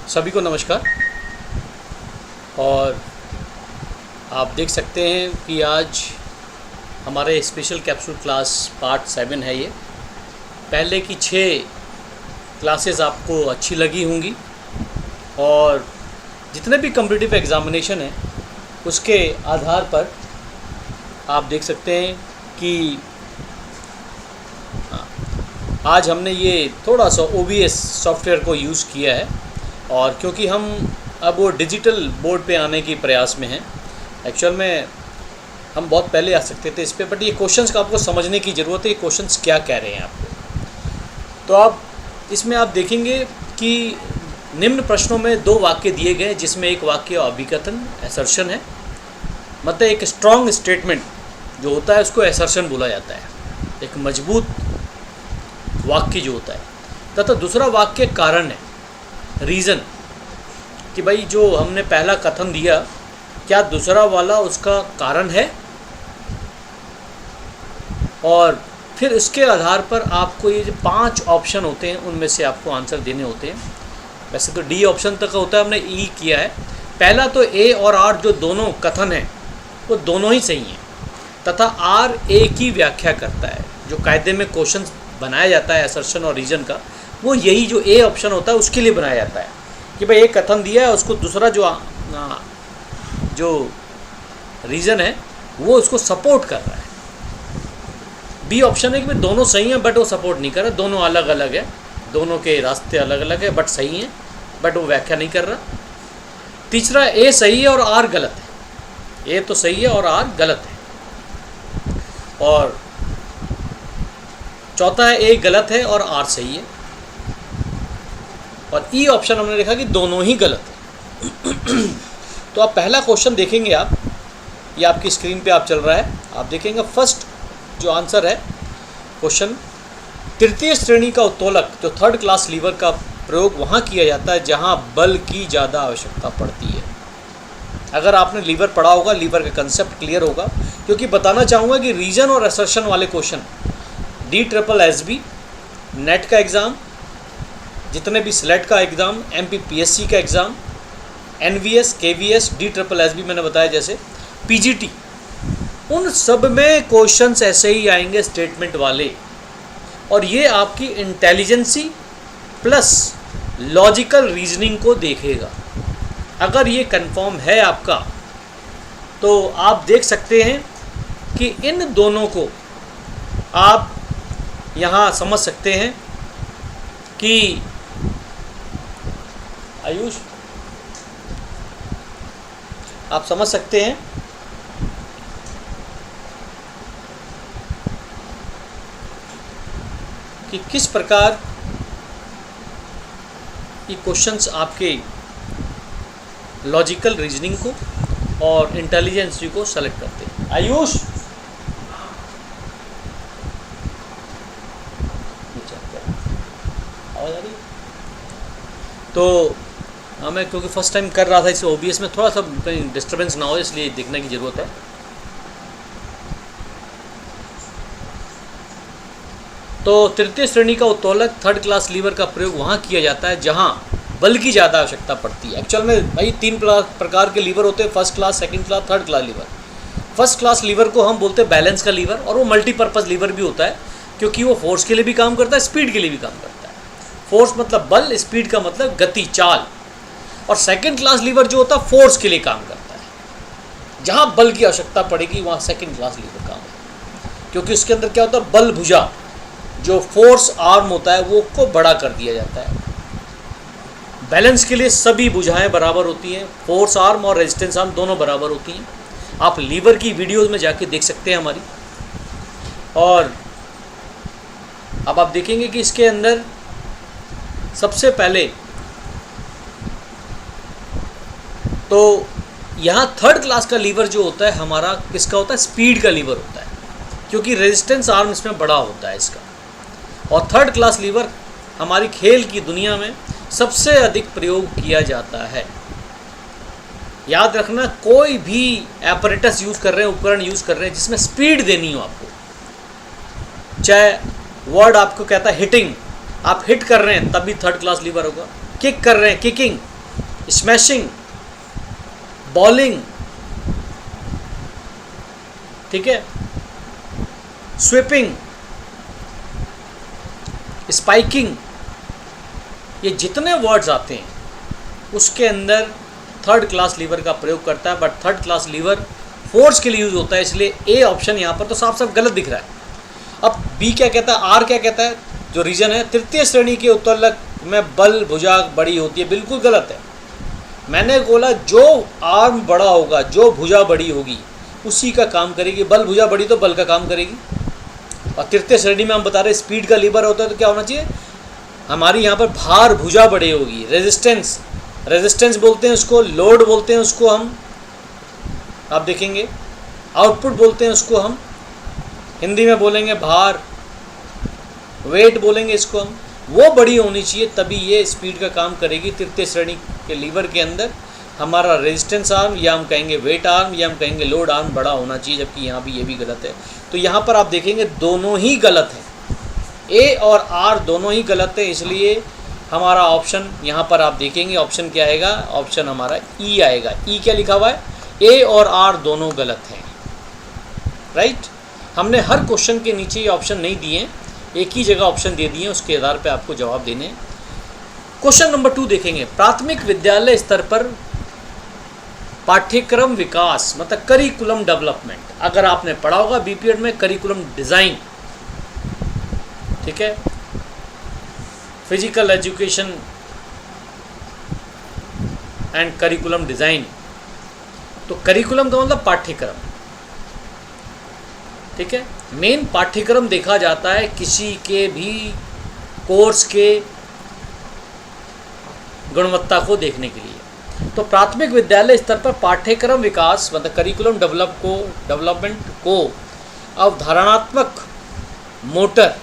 सभी को नमस्कार। और आप देख सकते हैं कि आज हमारे स्पेशल कैप्सूल क्लास पार्ट 7 है। ये पहले की 6 क्लासेस आपको अच्छी लगी होंगी और जितने भी कॉम्पिटिटिव एग्ज़ामिनेशन हैं उसके आधार पर आप देख सकते हैं कि आज हमने ये थोड़ा सा OBS सॉफ्टवेयर को यूज़ किया है। और क्योंकि हम अब वो डिजिटल बोर्ड पे आने की प्रयास में हैं, एक्चुअल में हम बहुत पहले आ सकते थे इस पे, बट ये क्वेश्चंस का आपको समझने की ज़रूरत है, ये क्वेश्चंस क्या कह रहे हैं आपको। तो आप इसमें आप देखेंगे कि निम्न प्रश्नों में 2 वाक्य दिए गए, जिसमें एक वाक्य अभिकथन असर्शन है, मतलब एक स्ट्रॉन्ग स्टेटमेंट जो होता है उसको असर्शन बोला जाता है, एक मजबूत वाक्य जो होता है। तथा दूसरा वाक्य कारण है, रीज़न, कि भाई जो हमने पहला कथन दिया क्या दूसरा वाला उसका कारण है, और फिर इसके आधार पर आपको ये जो 5 ऑप्शन होते हैं उनमें से आपको आंसर देने होते हैं। वैसे तो D ऑप्शन तक का होता है, हमने E किया है। पहला तो A और R जो दोनों कथन हैं वो दोनों ही सही हैं, तथा R A की व्याख्या करता है। जो कायदे में क्वेश्चन बनाया जाता है असर्शन और रीज़न का, वो यही जो A ऑप्शन होता है उसके लिए बनाया जाता है कि भाई एक कथन दिया है, उसको दूसरा जो रीज़न है वो उसको सपोर्ट कर रहा है। B ऑप्शन है कि भाई दोनों सही हैं बट वो सपोर्ट नहीं कर रहा, दोनों अलग अलग है, दोनों के रास्ते अलग अलग है बट सही हैं, बट वो व्याख्या नहीं कर रहा। तीसरा A सही है और R गलत है, A तो सही है और R गलत है। और चौथा है A गलत है और R सही है। और E ऑप्शन हमने देखा कि दोनों ही गलत है। तो आप पहला क्वेश्चन देखेंगे, आप ये आपकी स्क्रीन पे आप चल रहा है, आप देखेंगे फर्स्ट जो आंसर है क्वेश्चन, तृतीय श्रेणी का उत्तोलक जो 3rd क्लास लीवर का प्रयोग वहाँ किया जाता है जहाँ बल की ज़्यादा आवश्यकता पड़ती है। अगर आपने लीवर पढ़ा होगा, लीवर का कंसेप्ट क्लियर होगा, क्योंकि बताना चाहूँगा कि रीजन और असर्शन वाले क्वेश्चन DSSB नेट का एग्ज़ाम, जितने भी स्लेट का एग्ज़ाम, MPPSC का एग्ज़ाम, NVS, KVS, DSSB मैंने बताया जैसे, PGT, उन सब में क्वेश्चंस ऐसे ही आएंगे स्टेटमेंट वाले। और ये आपकी इंटेलिजेंसी प्लस लॉजिकल रीजनिंग को देखेगा। अगर ये कंफर्म है आपका, तो आप देख सकते हैं कि इन दोनों को आप यहाँ समझ सकते हैं कि आयुष, आप समझ सकते हैं कि किस प्रकार ये क्वेश्चंस आपके लॉजिकल रीजनिंग को और इंटेलिजेंस को सेलेक्ट करते हैं। आयुष, आवाज़ आ रही? तो मैं क्योंकि फर्स्ट टाइम कर रहा था इसे OBS में, थोड़ा सा कहीं डिस्टर्बेंस ना हो इसलिए देखने की ज़रूरत है। तो तृतीय श्रेणी का उत्तोलक 3rd क्लास लीवर का प्रयोग वहाँ किया जाता है जहाँ बल की ज़्यादा आवश्यकता पड़ती है। एक्चुअल में भाई 3 प्रकार के लीवर होते हैं, 1st class, 2nd class, 3rd class lever. 1st class lever को हम बोलते हैं बैलेंस का लीवर, और वो मल्टीपर्पज़ लीवर भी होता है क्योंकि वो फोर्स के लिए भी काम करता है, स्पीड के लिए भी काम करता है। फोर्स मतलब बल, स्पीड का मतलब गति, चाल। और 2nd क्लास लीवर जो होता है फोर्स के लिए काम करता है, जहाँ बल की आवश्यकता पड़ेगी वहाँ 2nd क्लास लीवर काम है, क्योंकि उसके अंदर क्या होता है, बल भुजा, जो फोर्स आर्म होता है वो को बड़ा कर दिया जाता है। बैलेंस के लिए सभी भुजाएं बराबर होती हैं, फोर्स आर्म और रेजिस्टेंस आर्म दोनों बराबर होती हैं। आप लीवर की वीडियोस में जाके देख सकते हैं हमारी। और अब आप देखेंगे कि इसके अंदर सबसे पहले तो यहाँ 3rd क्लास का लीवर जो होता है हमारा किसका होता है, स्पीड का लीवर होता है, क्योंकि रेजिस्टेंस आर्म इसमें बड़ा होता है इसका। और 3rd क्लास लीवर हमारी खेल की दुनिया में सबसे अधिक प्रयोग किया जाता है। याद रखना, कोई भी एपरेटस यूज़ कर रहे हैं, उपकरण यूज़ कर रहे हैं जिसमें स्पीड देनी हो आपको, चाहे वर्ड आपको कहता है हिटिंग, आप हिट कर रहे हैं तब भी 3rd क्लास लीवर होगा, किक कर रहे हैं, किकिंग स्मैशिंग, बॉलिंग, ठीक है, स्वीपिंग, स्पाइकिंग, ये जितने वर्ड्स आते हैं उसके अंदर थर्ड क्लास लीवर का प्रयोग करता है, but third class lever force के लिए यूज होता है, इसलिए ए ऑप्शन यहाँ पर तो साफ साफ गलत दिख रहा है। अब बी क्या कहता है, आर क्या कहता है, जो रीजन है तृतीय श्रेणी के उत्तोलक में बल भुजा बड़ी होती है, बिल्कुल गलत है। मैंने बोला जो आर्म बड़ा होगा, जो भुजा बड़ी होगी उसी का काम करेगी, बल भुजा बड़ी तो बल का काम करेगी। और तृतीय श्रेणी में हम बता रहे स्पीड का लीवर होता है तो क्या होना चाहिए, हमारी यहाँ पर भार भुजा बड़ी होगी, रेजिस्टेंस, रेजिस्टेंस बोलते हैं उसको, लोड बोलते हैं उसको हम, आप देखेंगे आउटपुट बोलते हैं उसको हम, हिंदी में बोलेंगे भार, वेट बोलेंगे इसको हम, वो बड़ी होनी चाहिए तभी ये स्पीड का काम करेगी। तृतीय श्रेणी के लीवर के अंदर हमारा रेजिस्टेंस आर्म या हम कहेंगे वेट आर्म या हम कहेंगे लोड आर्म बड़ा होना चाहिए, जबकि यहाँ भी ये भी गलत है। तो यहाँ पर आप देखेंगे दोनों ही गलत हैं, ए और आर दोनों ही गलत है, इसलिए हमारा ऑप्शन यहाँ पर आप देखेंगे ऑप्शन क्या आएगा, ऑप्शन हमारा ई आएगा। ई क्या लिखा हुआ है, ए और आर दोनों गलत हैं, राइट। हमने हर क्वेश्चन के नीचे ये ऑप्शन नहीं दिए, एक ही जगह ऑप्शन दे दिए, उसके आधार पे आपको जवाब देने। क्वेश्चन नंबर 2 देखेंगे, प्राथमिक विद्यालय स्तर पर पाठ्यक्रम विकास मतलब करिकुलम डेवलपमेंट, अगर आपने पढ़ा होगा बीपीएड में करिकुलम डिज़ाइन, ठीक है, physical education and curriculum design, तो करिकुलम का मतलब पाठ्यक्रम, ठीक है। मेन पाठ्यक्रम देखा जाता है किसी के भी कोर्स के गुणवत्ता को देखने के लिए। तो प्राथमिक विद्यालय स्तर पर पाठ्यक्रम विकास मतलब करिकुलम डेवलपमेंट को अवधारणात्मक मोटर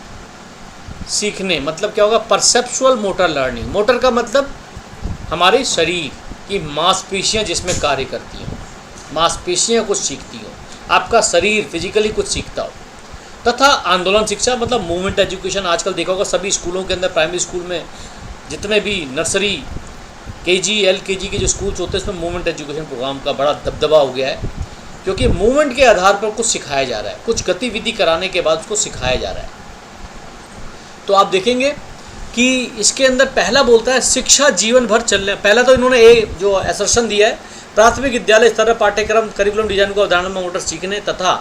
सीखने, मतलब क्या होगा, परसेप्चुअल मोटर लर्निंग। मोटर का मतलब हमारे शरीर की मांसपेशियां जिसमें कार्य करती हों, मांसपेशियां कुछ सीखती हों, आपका शरीर फिजिकली कुछ सीखता हो, तथा आंदोलन शिक्षा मतलब मूवमेंट एजुकेशन। आजकल देखा होगा सभी स्कूलों के अंदर, प्राइमरी स्कूल में जितने भी नर्सरी, केजी, एलकेजी के जो स्कूल्स होते हैं उसमें मूवमेंट एजुकेशन प्रोग्राम का बड़ा दबदबा हो गया है, क्योंकि मूवमेंट के आधार पर कुछ सिखाया जा रहा है, कुछ गतिविधि कराने के बाद उसको सिखाया जा रहा है। तो आप देखेंगे कि इसके अंदर पहला बोलता है शिक्षा जीवन भर चलने, पहला तो इन्होंने जो असर्शन दिया है, प्राथमिक विद्यालय स्तर पर पाठ्यक्रम करिकुलम डिजाइन को अवधारणा में मोटर सीखने तथा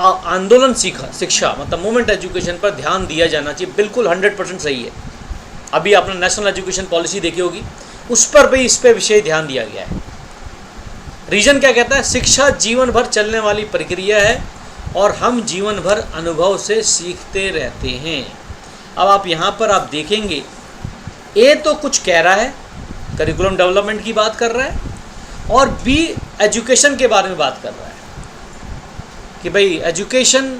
आंदोलन शिक्षा मतलब मूवमेंट एजुकेशन पर ध्यान दिया जाना चाहिए, बिल्कुल 100% सही है। अभी आपने नेशनल एजुकेशन पॉलिसी देखी होगी, उस पर भी इस पे विशेष ध्यान दिया गया है। रीजन क्या कहता है, शिक्षा जीवन भर चलने वाली प्रक्रिया है और हम जीवन भर अनुभव से सीखते रहते हैं। अब आप यहाँ पर आप देखेंगे ए तो कुछ कह रहा है, करिकुलम डेवलपमेंट की बात कर रहा है, और बी एजुकेशन के बारे में बात कर रहा है कि भाई education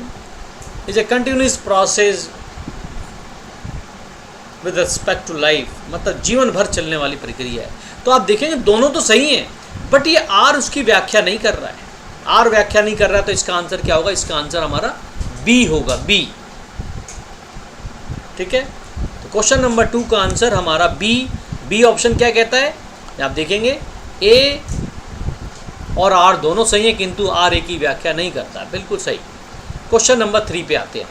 is a continuous process with respect to life, मतलब जीवन भर चलने वाली प्रक्रिया है। तो आप देखेंगे दोनों तो सही हैं, बट ये आर उसकी व्याख्या नहीं कर रहा है, आर व्याख्या नहीं कर रहा है, तो इसका आंसर क्या होगा, इसका आंसर हमारा बी होगा, बी, ठीक है। तो क्वेश्चन नंबर 2 का आंसर हमारा बी ऑप्शन क्या कहता है, आप देखेंगे ए और आर दोनों सही है, किंतु आर ए की व्याख्या नहीं करता, बिल्कुल सही। क्वेश्चन नंबर 3 पे आते हैं,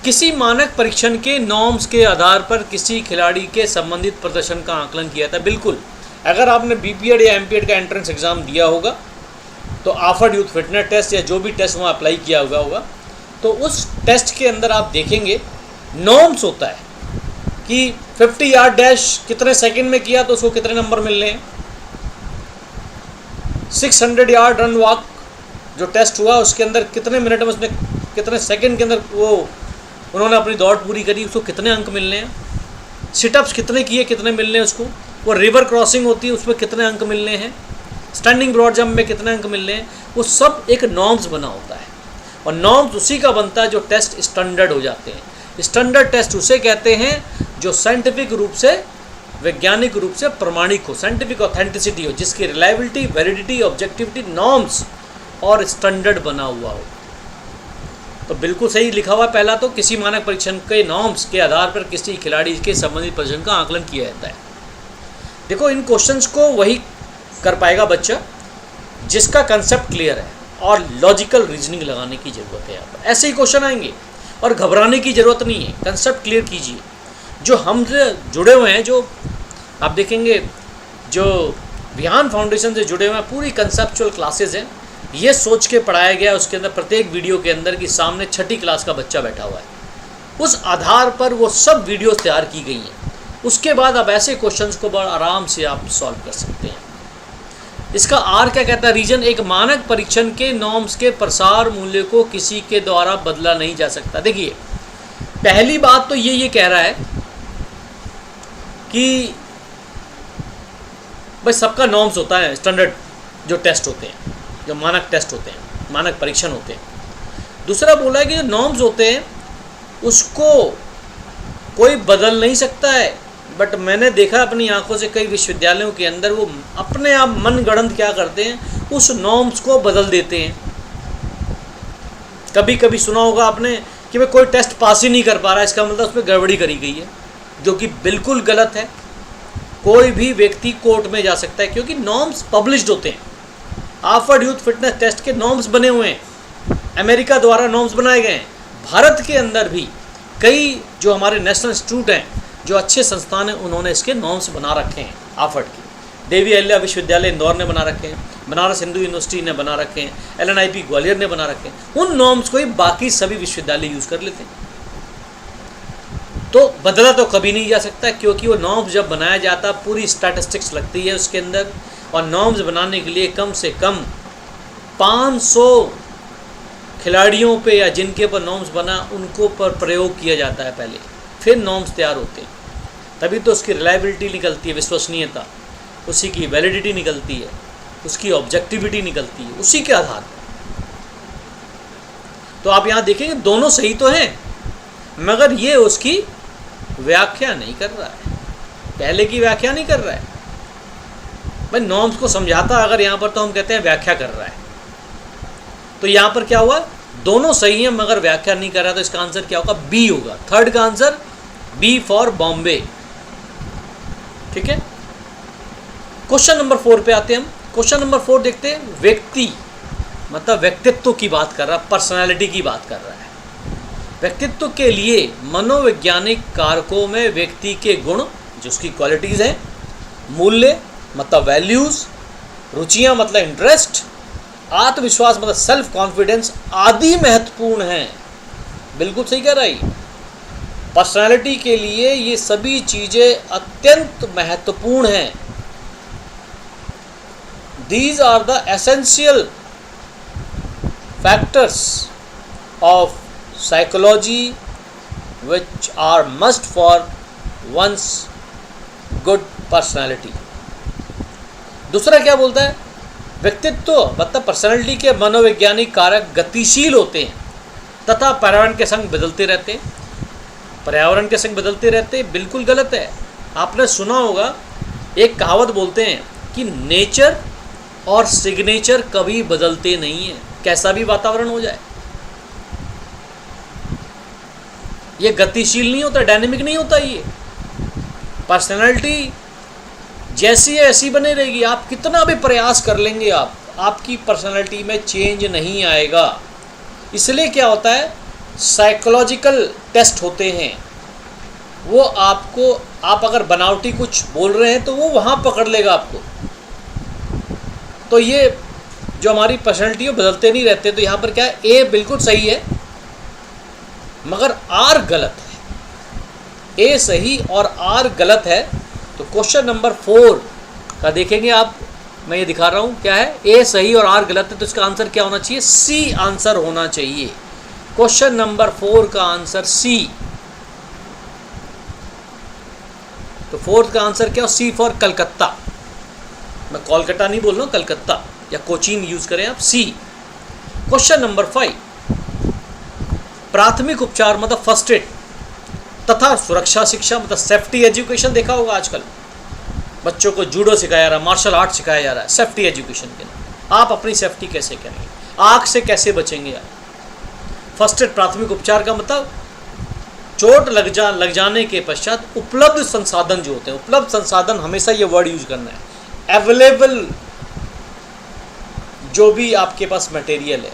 किसी मानक परीक्षण के नॉर्म्स के आधार पर किसी खिलाड़ी के संबंधित प्रदर्शन का आकलन किया था। बिल्कुल, अगर आपने बीपीएड या एमपीएड का एंट्रेंस एग्जाम दिया होगा तो ऑफर्ड यूथ फिटनेस टेस्ट या जो भी टेस्ट वहाँ अप्लाई किया होगा, तो उस टेस्ट के अंदर आप देखेंगे नॉर्म्स होता है कि 50 यार्ड डैश कितने सेकंड में किया तो उसको कितने नंबर मिलने हैं, 600 यार्ड रन वॉक जो टेस्ट हुआ उसके अंदर कितने मिनट में उसने कितने सेकंड के अंदर वो उन्होंने अपनी दौड़ पूरी करी, उसको कितने अंक मिलने हैं, सिटअप्स कितने किए कितने मिलने हैं उसको, वो रिवर क्रॉसिंग होती है उसमें कितने अंक मिलने हैं, स्टैंडिंग ब्रॉड जंप में कितने अंक मिलने हैं, वो सब एक नॉर्म्स बना होता है। और नॉर्म्स उसी का बनता है जो टेस्ट स्टैंडर्ड हो जाते हैं। स्टैंडर्ड टेस्ट उसे कहते हैं जो साइंटिफिक रूप से, वैज्ञानिक रूप से प्रमाणिक हो, साइंटिफिक ऑथेंटिसिटी हो, जिसकी रिलायबिलिटी, वैलिडिटी, ऑब्जेक्टिविटी, नॉर्म्स और स्टैंडर्ड बना हुआ हो। तो बिल्कुल सही लिखा हुआ पहला, तो किसी मानक परीक्षण के नॉर्म्स के आधार पर किसी खिलाड़ी के संबंधित प्रदर्शन का आकलन किया जाता है। देखो इन क्वेश्चंस को वही कर पाएगा बच्चा जिसका कंसेप्ट क्लियर है और लॉजिकल रीजनिंग लगाने की ज़रूरत है। यहाँ पर ऐसे ही क्वेश्चन आएंगे और घबराने की ज़रूरत नहीं है, कंसेप्ट क्लियर कीजिए। जो हमसे जुड़े हुए हैं, जो आप देखेंगे जो विहान फाउंडेशन से जुड़े हुए हैं, पूरी कंसेप्चुअल क्लासेस हैं, ये सोच के पढ़ाया गया उसके अंदर प्रत्येक वीडियो के अंदर कि सामने छठी क्लास का बच्चा बैठा हुआ है, उस आधार पर वो सब वीडियोस तैयार की गई हैं। उसके बाद अब ऐसे क्वेश्चंस को बड़ा आराम से आप सॉल्व कर सकते हैं। इसका आर क्या कहता है? रीजन एक मानक परीक्षण के नॉर्म्स के प्रसार मूल्य को किसी के द्वारा बदला नहीं जा सकता। देखिए पहली बात तो ये कह रहा है कि भाई सबका नॉर्म्स होता है, स्टैंडर्ड जो टेस्ट होते हैं, जो मानक टेस्ट होते हैं, मानक परीक्षण होते हैं। दूसरा बोला है कि जो नॉर्म्स होते हैं उसको कोई बदल नहीं सकता है, बट मैंने देखा अपनी आंखों से कई विश्वविद्यालयों के अंदर वो अपने आप मनगढ़ंत क्या करते हैं, उस नॉर्म्स को बदल देते हैं। कभी कभी सुना होगा आपने कि भाई कोई टेस्ट पास ही नहीं कर पा रहा है, इसका मतलब उसमें गड़बड़ी करी गई है, जो कि बिल्कुल गलत है। कोई भी व्यक्ति कोर्ट में जा सकता है क्योंकि नॉर्म्स पब्लिश्ड होते हैं। ऑक्सफोर्ड यूथ फिटनेस टेस्ट के नॉर्म्स बने हुए हैं, अमेरिका द्वारा नॉर्म्स बनाए गए हैं। भारत के अंदर भी कई जो हमारे नेशनल इंस्टीट्यूट हैं, जो अच्छे संस्थान हैं, उन्होंने इसके नॉर्म्स बना रखे हैं। ऑक्सफोर्ड की देवी अहिल्या विश्वविद्यालय इंदौर ने बना रखे हैं, बनारस हिंदू यूनिवर्सिटी ने बना रखे हैं, LNIP ग्वालियर ने बना रखे हैं। उन नॉर्म्स को ही बाकी सभी विश्वविद्यालय यूज़ कर लेते हैं। तो बदला तो कभी नहीं जा सकता, क्योंकि वो नॉर्म्स जब बनाया जाता पूरी स्टैटिस्टिक्स लगती है उसके अंदर, और नॉर्म्स बनाने के लिए कम से कम 500 खिलाड़ियों पे या जिनके पर नॉर्म्स बना उनको पर प्रयोग किया जाता है पहले, फिर नॉर्म्स तैयार होते हैं। तभी तो उसकी रिलायबिलिटी निकलती है, विश्वसनीयता, उसी की वैलिडिटी निकलती है, उसकी ऑब्जेक्टिविटी निकलती है, उसी के आधार पर। तो आप यहाँ देखेंगे दोनों सही तो हैं, मगर ये उसकी व्याख्या नहीं कर रहा है, पहले की व्याख्या नहीं कर रहा है। भाई नॉर्म्स को समझाता अगर यहाँ पर, तो हम कहते हैं व्याख्या कर रहा है। तो यहाँ पर क्या हुआ, दोनों सही हैं मगर व्याख्या नहीं कर रहा, तो इसका आंसर क्या होगा? बी होगा। थर्ड का आंसर बी फॉर बॉम्बे। ठीक है, क्वेश्चन नंबर 4 पे आते हैं हम। क्वेश्चन नंबर 4 देखते हैं। व्यक्ति मतलब व्यक्तित्व की बात कर रहा है, पर्सनैलिटी की बात कर रहा है। व्यक्तित्व के लिए मनोवैज्ञानिक कारकों में व्यक्ति के गुण, जो उसकी क्वालिटीज़ हैं, मूल्य मतलब वैल्यूज़, रुचियाँ मतलब इंटरेस्ट, आत्मविश्वास मतलब सेल्फ कॉन्फिडेंस आदि महत्वपूर्ण हैं। बिल्कुल सही कह रहा है। पर्सनालिटी के लिए ये सभी चीज़ें अत्यंत महत्वपूर्ण हैं। These are the essential factors of psychology which are must for one's good personality. दूसरा क्या बोलता है? व्यक्तित्व मतलब पर्सनालिटी के मनोवैज्ञानिक कारक गतिशील होते हैं तथा पर्यावरण के संग बदलते रहते हैं। पर्यावरण के संग बदलते रहते हैं, बिल्कुल गलत है। आपने सुना होगा, एक कहावत बोलते हैं कि नेचर और सिग्नेचर कभी बदलते नहीं हैं, कैसा भी वातावरण हो जाए। ये गतिशील नहीं होता, डायनेमिक नहीं होता। ये पर्सनालिटी जैसी है ऐसी बने रहेगी। आप कितना भी प्रयास कर लेंगे, आपकी पर्सनालिटी में चेंज नहीं आएगा। इसलिए क्या होता है, साइकोलॉजिकल टेस्ट होते हैं, वो आपको, आप अगर बनावटी कुछ बोल रहे हैं तो वो वहाँ पकड़ लेगा आपको। तो ये जो हमारी पर्सनैलिटी है बदलते नहीं रहते। तो यहाँ पर क्या है, ए बिल्कुल सही है मगर आर गलत है। ए सही और आर गलत है। तो क्वेश्चन नंबर 4 का देखेंगे आप, मैं ये दिखा रहा हूँ क्या है, ए सही और आर गलत है। तो इसका आंसर क्या होना चाहिए? सी आंसर होना चाहिए। क्वेश्चन नंबर 4 का आंसर सी। तो 4th का आंसर क्या? सी फॉर कलकत्ता। मैं कोलकाता नहीं बोल रहा हूँ, कलकत्ता या कोचीन यूज करें आप, सी। क्वेश्चन नंबर 5, प्राथमिक उपचार मतलब फर्स्ट एड तथा सुरक्षा शिक्षा मतलब सेफ्टी एजुकेशन देखा होगा आजकल बच्चों को जूडो सिखाया जा रहा है, मार्शल आर्ट सिखाया जा रहा है, सेफ्टी एजुकेशन के नाम। आप अपनी सेफ्टी कैसे करेंगे, आग से कैसे बचेंगे आप? फर्स्ट एड प्राथमिक उपचार का मतलब चोट लग जाने के पश्चात उपलब्ध संसाधन जो होते हैं, उपलब्ध संसाधन हमेशा ये वर्ड यूज करना है, अवेलेबल जो भी आपके पास मटेरियल है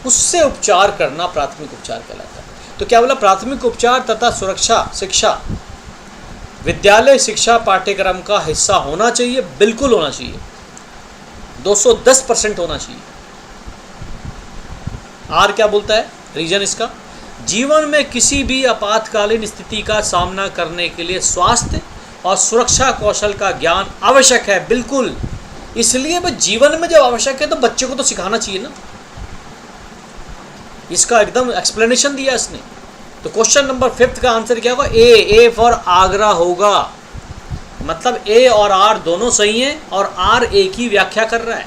उससे उपचार करना प्राथमिक उपचार कहलाता है। तो क्या बोला, प्राथमिक उपचार तथा सुरक्षा शिक्षा विद्यालय शिक्षा पाठ्यक्रम का हिस्सा होना चाहिए, बिल्कुल होना चाहिए, 210% होना चाहिए। आर क्या बोलता है, रीजन इसका, जीवन में किसी भी आपातकालीन स्थिति का सामना करने के लिए स्वास्थ्य और सुरक्षा कौशल का ज्ञान आवश्यक है, बिल्कुल। इसलिए भाई जीवन में जब आवश्यक है तो बच्चे को तो सिखाना चाहिए ना, इसका एकदम एक्सप्लेनेशन दिया इसने। तो क्वेश्चन नंबर 5 का आंसर क्या होगा, ए फॉर आगरा होगा। मतलब ए और आर दोनों सही हैं और आर ए की व्याख्या कर रहा है।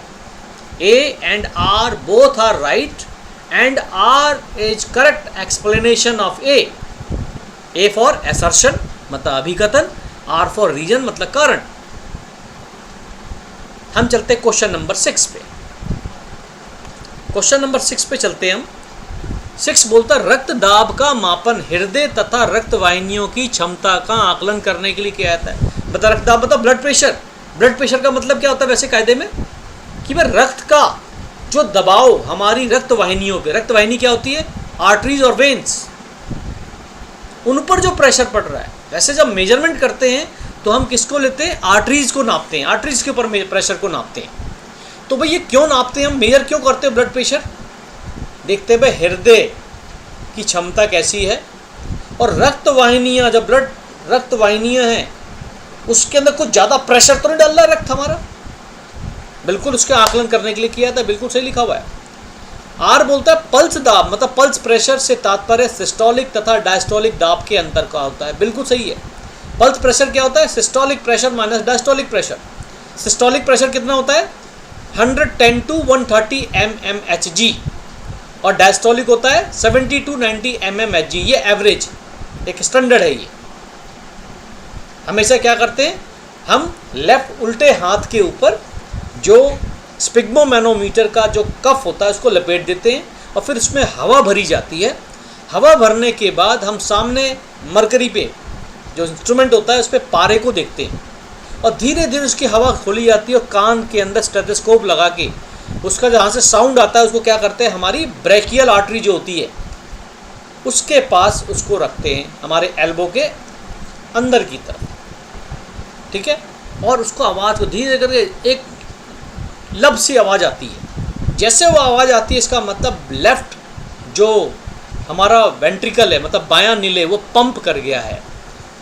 A and R both are right and R is correct explanation of A for assertion मतलब अभिकथन, आर फॉर रीजन मतलब कारण। हम चलते हैं क्वेश्चन नंबर 6 पे। क्वेश्चन नंबर 6 पे चलते हैं हम। 6 बोलता है रक्त दाब का मापन हृदय तथा रक्त वाहिनियों की क्षमता का आकलन करने के लिए किया जाता है। बता, रक्त दाब मतलब ब्लड प्रेशर। ब्लड प्रेशर का मतलब क्या होता है वैसे कायदे में, कि भाई रक्त का जो दबाव हमारी रक्त वाहिनियों पे, रक्त वाहिनी क्या होती है, आर्टरीज और वेन्स, उन पर जो प्रेशर पड़ रहा है। वैसे जब मेजरमेंट करते हैं तो हम किसको लेते हैं, आर्टरीज को नापते हैं, आर्टरीज के ऊपर प्रेशर को नापते हैं। तो भाई ये क्यों नापते हैं हम, मेजर क्यों करते हैं ब्लड प्रेशर, देखते हैं भाई हृदय की क्षमता कैसी है और रक्त वाहिनियाँ, जब ब्लड रक्त वाहिनियाँ हैं उसके अंदर कुछ ज़्यादा प्रेशर तो नहीं डाल रहा है रक्त हमारा, बिल्कुल उसके आकलन करने के लिए किया था, बिल्कुल सही लिखा हुआ है। आर बोलता है पल्स दाब मतलब पल्स प्रेशर से तात्पर्य सिस्टोलिक तथा डायस्टोलिक दाब के अंतर का होता है, बिल्कुल सही है। पल्स प्रेशर क्या होता है, systolic pressure minus diastolic pressure. Systolic pressure कितना होता है 110 to 130 mmHg और डायस्टोलिक होता है 70 to 90 mmHg। ये एवरेज एक स्टैंडर्ड है। ये हमेशा क्या करते हैं हम, लेफ्ट उल्टे हाथ के ऊपर जो स्पिग्मोमैनोमीटर का जो कफ होता है उसको लपेट देते हैं और फिर उसमें हवा भरी जाती है। हवा भरने के बाद हम सामने मरकरी पे जो इंस्ट्रूमेंट होता है उस पर पारे को देखते हैं और धीरे धीरे उसकी हवा खोली जाती है और कान के अंदर स्टेथोस्कोप लगा के उसका जहाँ से साउंड आता है उसको क्या करते हैं, हमारी ब्रेकियल आर्टरी जो होती है उसके पास उसको रखते हैं, हमारे एल्बो के अंदर की तरफ, ठीक है। और उसको आवाज़ को धीरे करके एक लब सी आवाज़ आती है। जैसे वो आवाज़ आती है इसका मतलब लेफ्ट जो हमारा वेंट्रिकल है मतलब बायां नीले वो पंप कर गया है।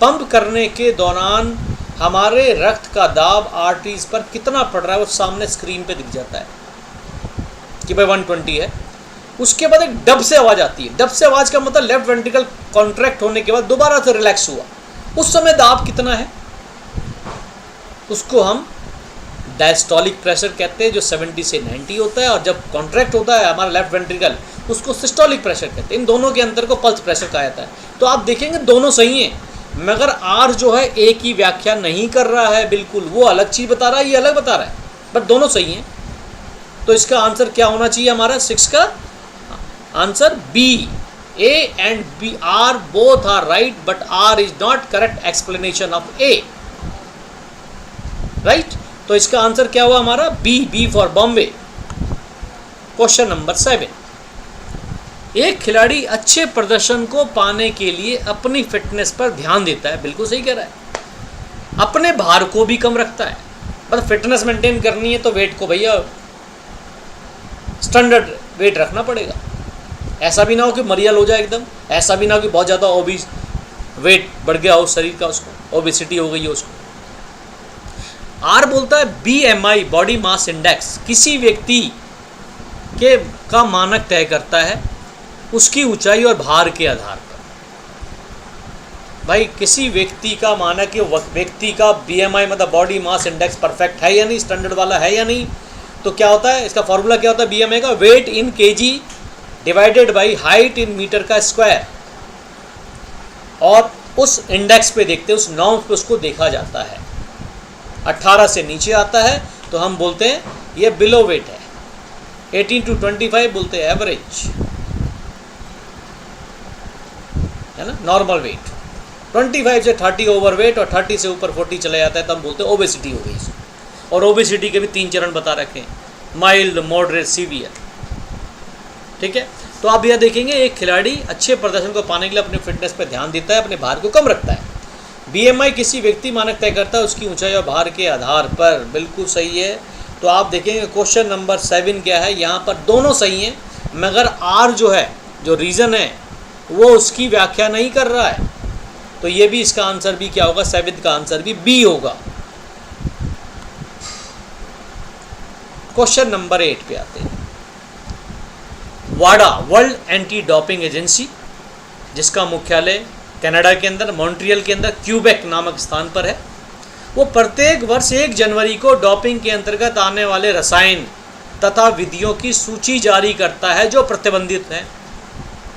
पंप करने के दौरान हमारे रक्त का दाब आर्टरीज पर कितना पड़ रहा है वो सामने स्क्रीन पे दिख जाता है कि भाई 120 है। उसके बाद एक डब से आवाज़ आती है। डब से आवाज़ का मतलब लेफ्ट वेंट्रिकल कॉन्ट्रैक्ट होने के बाद दोबारा से रिलैक्स हुआ, उस समय दाब कितना है उसको हम डायस्टोलिक प्रेशर कहते हैं जो 70 से 90 होता है, और जब कॉन्ट्रैक्ट होता है हमारा लेफ्ट वेंट्रिकल उसको सिस्टोलिक प्रेशर कहते हैं। इन दोनों के अंतर को पल्स प्रेशर कहा जाता है। तो आप देखेंगे दोनों सही हैं, मगर आर जो है ए की व्याख्या नहीं कर रहा है, बिल्कुल वो अलग चीज़ बता रहा है, ये अलग बता रहा है, बट दोनों सही हैं। तो इसका आंसर क्या होना चाहिए हमारा 6 का answer B. A and B are both are right but R is not correct explanation of A, right. तो इसका आंसर क्या हुआ हमारा B for Bombay. Question number 7, एक खिलाड़ी अच्छे प्रदर्शन को पाने के लिए अपनी फिटनेस पर ध्यान देता है, बिल्कुल सही कह रहा है। अपने भार को भी कम रखता है, बस फिटनेस मेंटेन करनी है तो वेट को भैया स्टैंडर्ड वेट रखना पड़ेगा। ऐसा भी ना हो कि मरियल हो जाए एकदम, ऐसा भी ना हो कि बहुत ज़्यादा ओबीस वेट बढ़ गया हो शरीर का, उसको ओबेसिटी हो गई है उसको। आर बोलता है BMI बॉडी मास इंडेक्स किसी व्यक्ति के का मानक तय करता है उसकी ऊंचाई और भार के आधार पर। भाई किसी व्यक्ति का मानक है, व्यक्ति का BMI मतलब बॉडी मास इंडेक्स परफेक्ट है या नहीं, स्टैंडर्ड वाला है या नहीं। तो क्या होता है इसका फॉर्मूला क्या होता है BMI का, weight in kg divided by height in metre का स्क्वायर। और उस इंडेक्स पे देखते हैं, उस नॉर्म पे उसको देखा जाता है। 18 से नीचे आता है तो हम बोलते हैं ये बिलो वेट है, 18 to 25 बोलते हैं एवरेज, है ना, नॉर्मल वेट। 25 से 30 ओवर वेट और 30 से ऊपर 40 चला जाता है तब बोलते हैं ओबेसिटी हो गई इसको। और ओबेसिटी के भी 3 चरण बता रखे हैं, माइल्ड, मॉडरेट, सीवियर। ठीक है, तो आप यह देखेंगे एक खिलाड़ी अच्छे प्रदर्शन को पाने के लिए अपनी फिटनेस पर ध्यान देता है, अपने भार को कम रखता है। BMI किसी व्यक्ति मानक तय करता है उसकी ऊंचाई और भार के आधार पर। बिल्कुल सही है। तो आप देखेंगे क्वेश्चन नंबर 7 क्या है, यहाँ पर दोनों सही हैं, मगर R जो है, जो रीज़न है, वो उसकी व्याख्या नहीं कर रहा है। तो ये भी इसका आंसर भी क्या होगा, 7 का आंसर भी B होगा। क्वेश्चन नंबर 8 पे आते हैं। वाडा, वर्ल्ड एंटी डोपिंग एजेंसी, जिसका मुख्यालय कनाडा के अंदर मॉन्ट्रियल के अंदर क्यूबेक नामक स्थान पर है, वो प्रत्येक वर्ष 1 जनवरी को डोपिंग के अंतर्गत आने वाले रसायन तथा विधियों की सूची जारी करता है जो प्रतिबंधित हैं।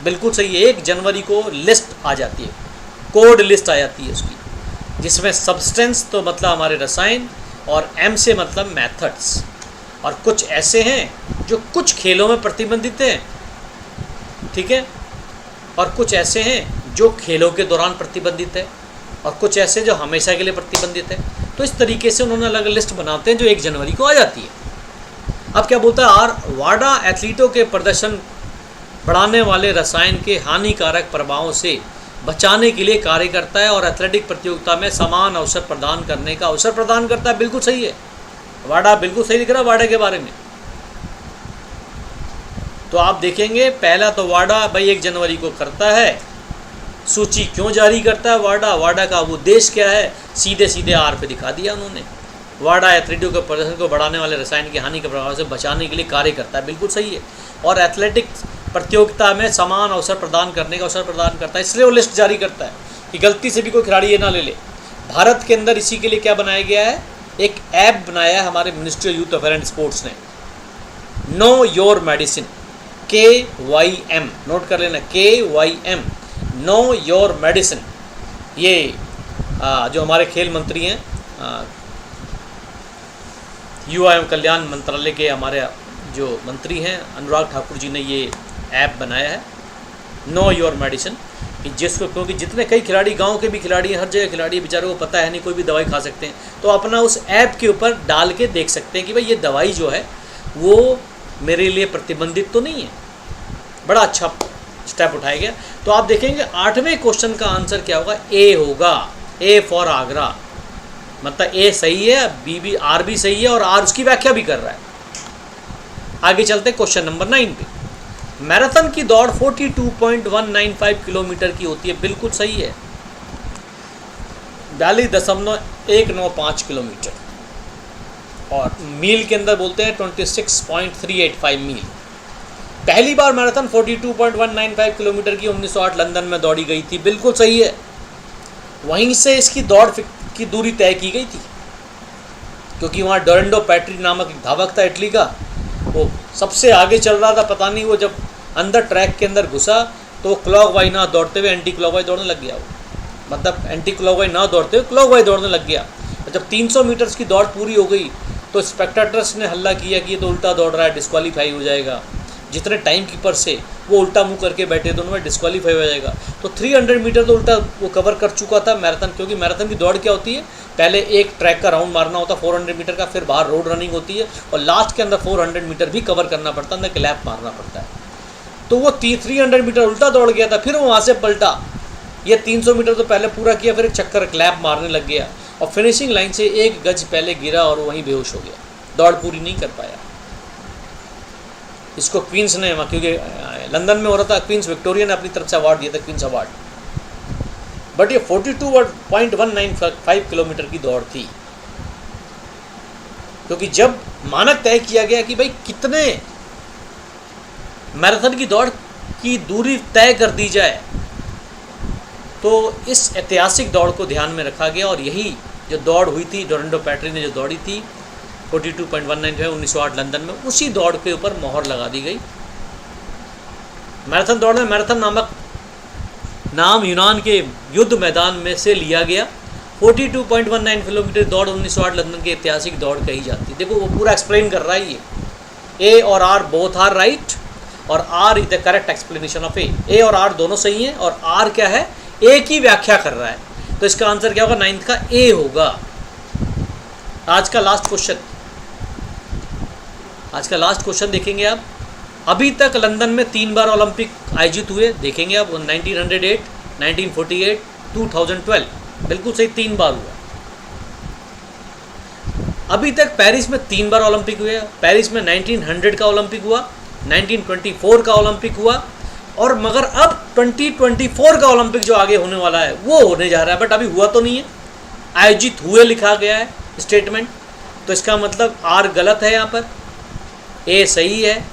बिल्कुल सही है। 1 जनवरी को लिस्ट आ जाती है, कोड लिस्ट आ जाती है उसकी, जिसमें सब्सटेंस तो मतलब हमारे रसायन और M से मतलब मैथड्स, और कुछ ऐसे हैं जो कुछ खेलों में प्रतिबंधित हैं, ठीक है, और कुछ ऐसे हैं जो खेलों के दौरान प्रतिबंधित है, और कुछ ऐसे जो हमेशा के लिए प्रतिबंधित है। तो इस तरीके से उन्होंने अलग लिस्ट बनाते हैं जो 1 जनवरी को आ जाती है। अब क्या बोलता है, वाडा एथलीटों के प्रदर्शन बढ़ाने वाले रसायन के हानिकारक प्रभावों से बचाने के लिए कार्य करता है और एथलेटिक प्रतियोगिता में समान अवसर प्रदान करने का अवसर प्रदान करता है। बिल्कुल सही है, वाडा बिल्कुल सही लिख रहा है वाडा के बारे में। तो आप देखेंगे पहला तो वाडा भाई 1 जनवरी को करता है। सूची क्यों जारी करता है वाडा, वाडा का उद्देश्य क्या है, सीधे सीधे R पे दिखा दिया उन्होंने। वाडा एथलीटों के प्रदर्शन को बढ़ाने वाले रसायन की हानि के प्रभाव से बचाने के लिए कार्य करता है। बिल्कुल सही है। और एथलेटिक्स प्रतियोगिता में समान अवसर प्रदान करने का अवसर प्रदान करता है, इसलिए वो लिस्ट जारी करता है कि गलती से भी कोई खिलाड़ी ये ना ले ले। भारत के अंदर इसी के लिए क्या बनाया गया है, एक ऐप बनाया है हमारे ministry of youth affair and sports ने, know your medicine, KYM, note कर लेना, KYM, नो योर मेडिसिन। ये जो हमारे खेल मंत्री हैं, युवा एवं कल्याण मंत्रालय के हमारे जो मंत्री हैं अनुराग ठाकुर जी ने ये ऐप बनाया है, नो योर मेडिसिन, कि जिसको, क्योंकि जितने कई खिलाड़ी, गांव के भी खिलाड़ी हैं, हर जगह खिलाड़ी है, बेचारों को पता है नहीं कोई भी दवाई खा सकते हैं, तो अपना उस ऐप के ऊपर डाल के देख सकते हैं कि भाई ये दवाई जो है वो मेरे लिए प्रतिबंधित तो नहीं है। बड़ा अच्छा स्टेप उठाया गया। तो आप देखेंगे 8वें क्वेश्चन का आंसर क्या होगा, A होगा, A फॉर आगरा। मतलब A सही है, B भी, R भी सही है, और R उसकी व्याख्या भी कर रहा है। आगे चलते क्वेश्चन नंबर 9 पे। मैराथन की दौड़ 42.195 किलोमीटर की होती है। बिल्कुल सही है, 42.195 किलोमीटर, और मील के अंदर बोलते हैं 26.385 मील। पहली बार मैराथन 42.195 किलोमीटर की 1908 लंदन में दौड़ी गई थी। बिल्कुल सही है, वहीं से इसकी दौड़ की दूरी तय की गई थी, क्योंकि वहाँ डोरेंडो पैट्री नामक एक धावक था इटली का, वो सबसे आगे चल रहा था। पता नहीं वो जब अंदर ट्रैक के अंदर घुसा तो वो क्लॉकवाइज ना दौड़ते हुए एंटी क्लॉकवाइज दौड़ने लग गया। वो मतलब एंटी क्लॉकवाइज ना दौड़ते हुए क्लॉकवाइज दौड़ने लग गया। और जब 300 मीटर्स की दौड़ पूरी हो गई तो स्पेक्टेटर्स ने हल्ला किया कि ये तो उल्टा दौड़ रहा है, डिस्क्वालीफाई हो जाएगा। जितने टाइम कीपर से वो उल्टा मुंह करके बैठे थे उनमें डिस्क्वालीफाई हो जाएगा। तो 300 मीटर तो उल्टा वो कवर कर चुका था मैराथन, क्योंकि मैराथन की दौड़ क्या होती है, पहले एक ट्रैक का राउंड मारना होता है 400 मीटर का, फिर बाहर रोड रनिंग होती है, और लास्ट के अंदर 400 मीटर भी कवर करना पड़ता है, अंदर क्लैप मारना पड़ता है। तो वो 300 मीटर उल्टा दौड़ गया था, फिर वो वहाँ से पलटा। ये 300 मीटर तो पहले पूरा किया, फिर एक चक्कर क्लैप मारने लग गया, और फिनिशिंग लाइन से 1 गज पहले गिरा और वहीं बेहोश हो गया, दौड़ पूरी नहीं कर पाया। इसको क्वींस ने, क्योंकि लंदन में हो रहा था, क्वींस विक्टोरिया ने अपनी तरफ से अवार्ड दिया था, क्वींस अवार्ड। बट ये 42.195 किलोमीटर की दौड़ थी, क्योंकि जब मानक तय किया गया कि भाई कितने मैराथन की दौड़ की दूरी तय कर दी जाए, तो इस ऐतिहासिक दौड़ को ध्यान में रखा गया, और यही जो दौड़ हुई थी, डोरेंडो पैट्री ने जो दौड़ी थी 42.195 1908 लंदन में, उसी दौड़ के ऊपर मोहर लगा दी गई। मैराथन दौड़ में मैराथन नामक नाम यूनान के युद्ध मैदान में से लिया गया। 42.19 किलोमीटर दौड़ 1908 लंदन की ऐतिहासिक दौड़ कही जाती है। देखो वो पूरा एक्सप्लेन कर रहा है ये, A और R बोथ आर राइट। और R is the correct explanation of A और आर दोनों सही हैं और आर क्या है, ए की व्याख्या कर रहा है। तो इसका आंसर क्या होगा, 9th का ए होगा। आज का लास्ट क्वेश्चन देखेंगे आप। अभी तक लंदन में 3 बार ओलंपिक आयोजित हुए, देखेंगे आप 1908, 1948, 2012, बिल्कुल सही 3 बार हुआ। अभी तक पेरिस में 3 बार ओलंपिक हुए, पेरिस में 1900 का ओलंपिक हुआ, 1924 का ओलंपिक हुआ और मगर अब 2024 का ओलंपिक जो आगे होने वाला है वो होने जा रहा है, बट अभी हुआ तो नहीं है, आयोजित हुए लिखा गया है स्टेटमेंट। तो इसका मतलब आर गलत है, यहाँ पर ए सही है।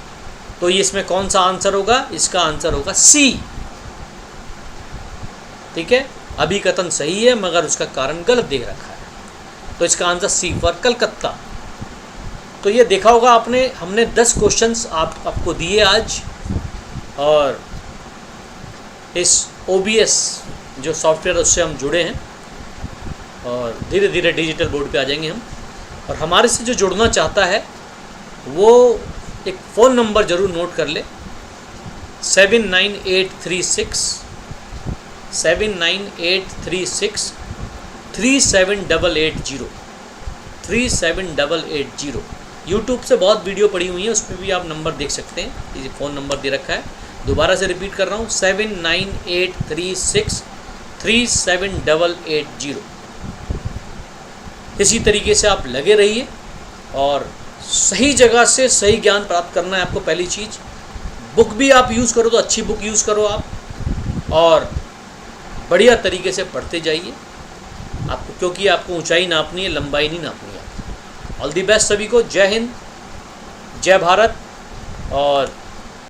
तो इसमें कौन सा आंसर होगा, इसका आंसर होगा सी। ठीक है, अभी कथन सही है मगर उसका कारण गलत दे रखा है, तो इसका आंसर सी फॉर कलकत्ता। तो ये देखा होगा आपने, हमने 10 क्वेश्चंस आपको दिए आज, और इस OBS जो सॉफ्टवेयर उससे हम जुड़े हैं और धीरे धीरे डिजिटल बोर्ड पे आ जाएंगे हम। और हमारे से जो जुड़ना चाहता है वो एक फ़ोन नंबर ज़रूर नोट कर ले, 79836 37880 37880। यूट्यूब से बहुत वीडियो पड़ी हुई है, उस पर भी आप नंबर देख सकते हैं, ये फ़ोन नंबर दे रखा है। दोबारा से रिपीट कर रहा हूँ, 79836 37880। इसी तरीके से आप लगे रहिए और सही जगह से सही ज्ञान प्राप्त करना है आपको। पहली चीज़, बुक भी आप यूज़ करो तो अच्छी बुक यूज़ करो आप, और बढ़िया तरीके से पढ़ते जाइए आपको, क्योंकि आपको ऊंचाई नापनी है, लंबाई नहीं नापनी है। ऑल दी बेस्ट सभी को। जय हिंद, जय भारत और